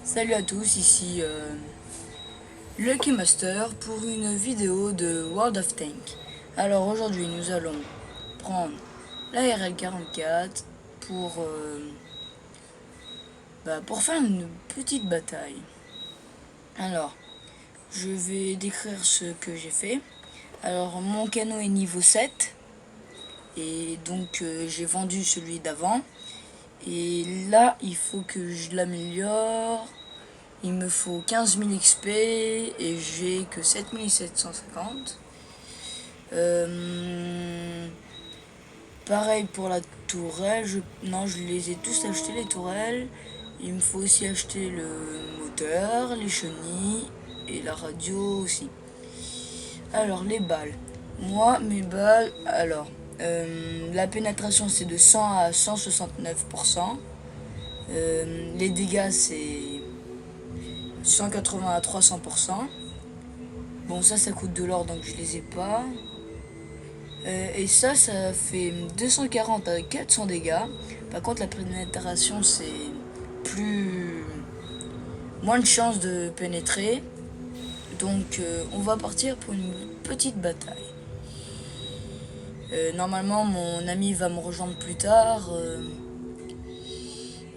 Salut à tous, ici Lucky Master pour une vidéo de World of Tanks. Alors aujourd'hui nous allons prendre la RL44 pour faire une petite bataille. Alors je vais décrire ce que j'ai fait. Alors mon canon est niveau 7 et donc j'ai vendu celui d'avant. Et là il faut que je l'améliore. Il me faut 15 000 XP et j'ai que 7750. Pareil pour la tourelle. Non, je les ai tous achetés les tourelles. Il me faut aussi acheter le moteur, les chenilles et la radio aussi. Alors les balles. Moi mes balles. Alors la pénétration c'est de 100 à 169%. Les dégâts c'est 180 à 300%. Bon, ça coûte de l'or, donc je les ai pas. Et ça fait 240 à 400 dégâts. Par contre, la pénétration, c'est moins de chances de pénétrer. Donc, on va partir pour une petite bataille. Normalement, mon ami va me rejoindre plus tard.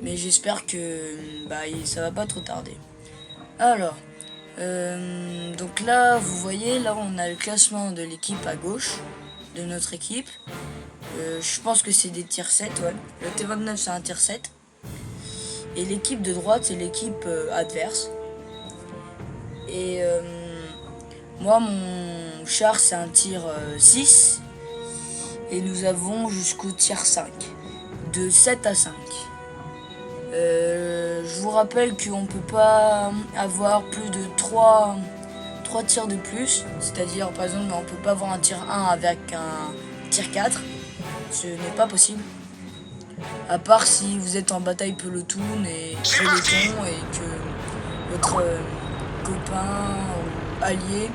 Mais j'espère que ça va pas trop tarder. Alors, donc là, vous voyez, là on a le classement de l'équipe à gauche, de notre équipe. Je pense que c'est des tier 7, ouais. Le T29 c'est un tier 7. Et l'équipe de droite c'est l'équipe adverse. Et moi mon char c'est un tier 6. Et nous avons jusqu'au tier 5. De 7 à 5. Je vous rappelle qu'on ne peut pas avoir plus de 3 tirs de plus. C'est-à-dire, par exemple, on ne peut pas avoir un tir 1 avec un tir 4. Ce n'est pas possible. À part si vous êtes en bataille peloton et que votre copain ou allié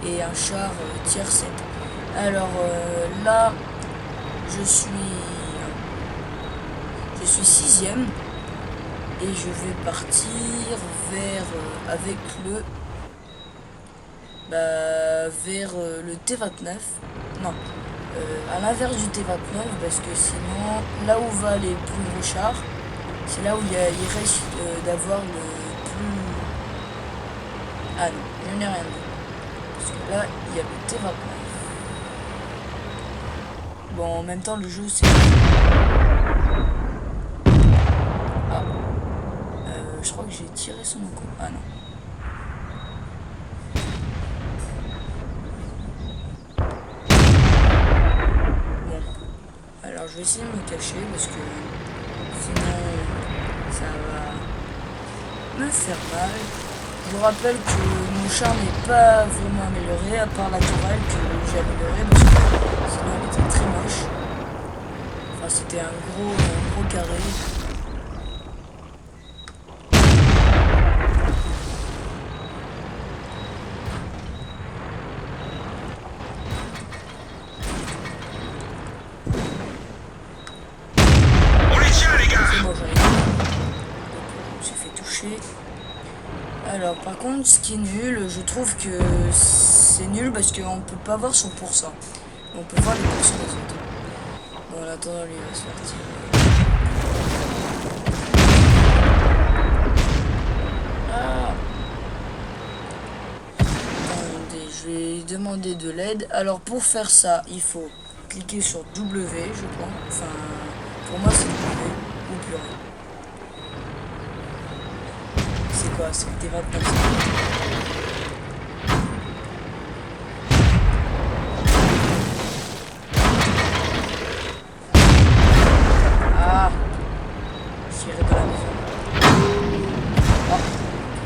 est un char tier 7. Alors là, je suis 6ème. Et je vais partir vers le T29. Non, à l'inverse du T29, parce que sinon, là où va les plus gros chars, c'est là où il reste d'avoir le plus... Ah non, je n'ai rien dit. Parce que là, il y a le T29. Bon, en même temps, le jeu, c'est... Je crois que j'ai tiré son coup. Ah non. Bon. Alors je vais essayer de me cacher parce que sinon ça va me faire mal. Je vous rappelle que mon char n'est pas vraiment amélioré à part la tourelle que j'ai améliorée parce que sinon elle était très moche. Enfin c'était un gros carré. Alors par contre ce qui est nul, je trouve que c'est nul parce qu'on peut pas voir son pourcent. On peut voir les pourcents des autres. Bon là attends, lui il va se faire tirer. Ah. Attendez, je vais demander de l'aide. Alors pour faire ça, il faut cliquer sur W je crois. Enfin pour moi c'est W ou purée. C'est quoi? C'est le T29. Ah, tiré dans la maison. Oh,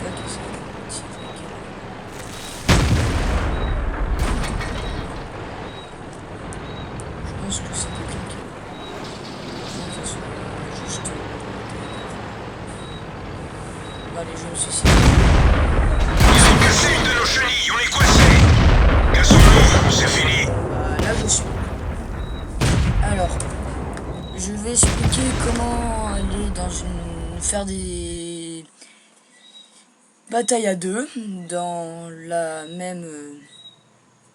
quelqu'un qui s'est tiré. Je pense que c'est quelqu'un qui... Non, ça soit juste... Bon, allez, je me suicide. Ils ont cassé une de nos chenilles, on est coincés. Cassons-nous, c'est fini. Là, je suis. Alors, je vais expliquer comment aller faire bataille à deux dans la même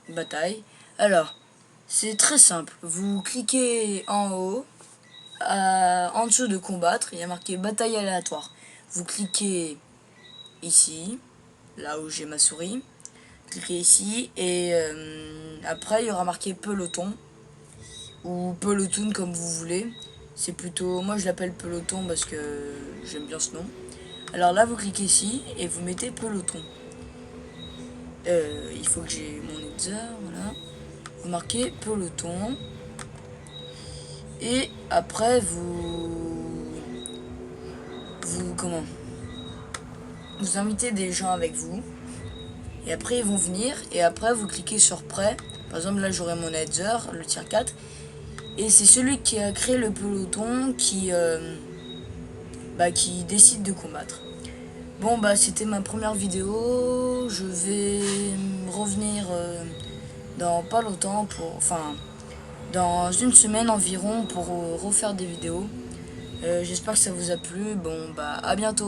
bataille. Alors, c'est très simple. Vous cliquez en haut, en dessous de combattre, il y a marqué bataille aléatoire. Vous cliquez ici, là où j'ai ma souris. Cliquez ici et après il y aura marqué peloton ou peloton comme vous voulez. C'est plutôt, moi je l'appelle peloton parce que j'aime bien ce nom. Alors là vous cliquez ici et vous mettez peloton. Il faut que j'ai mon header, voilà. Vous marquez peloton et après vous invitez des gens avec vous. Et après ils vont venir et après vous cliquez sur prêt. Par exemple là j'aurai mon header, le tier 4. Et c'est celui qui a créé le peloton qui décide de combattre. Bon bah c'était ma première vidéo. Je vais revenir dans pas longtemps dans une semaine environ pour refaire des vidéos. J'espère que ça vous a plu. Bon bah à bientôt.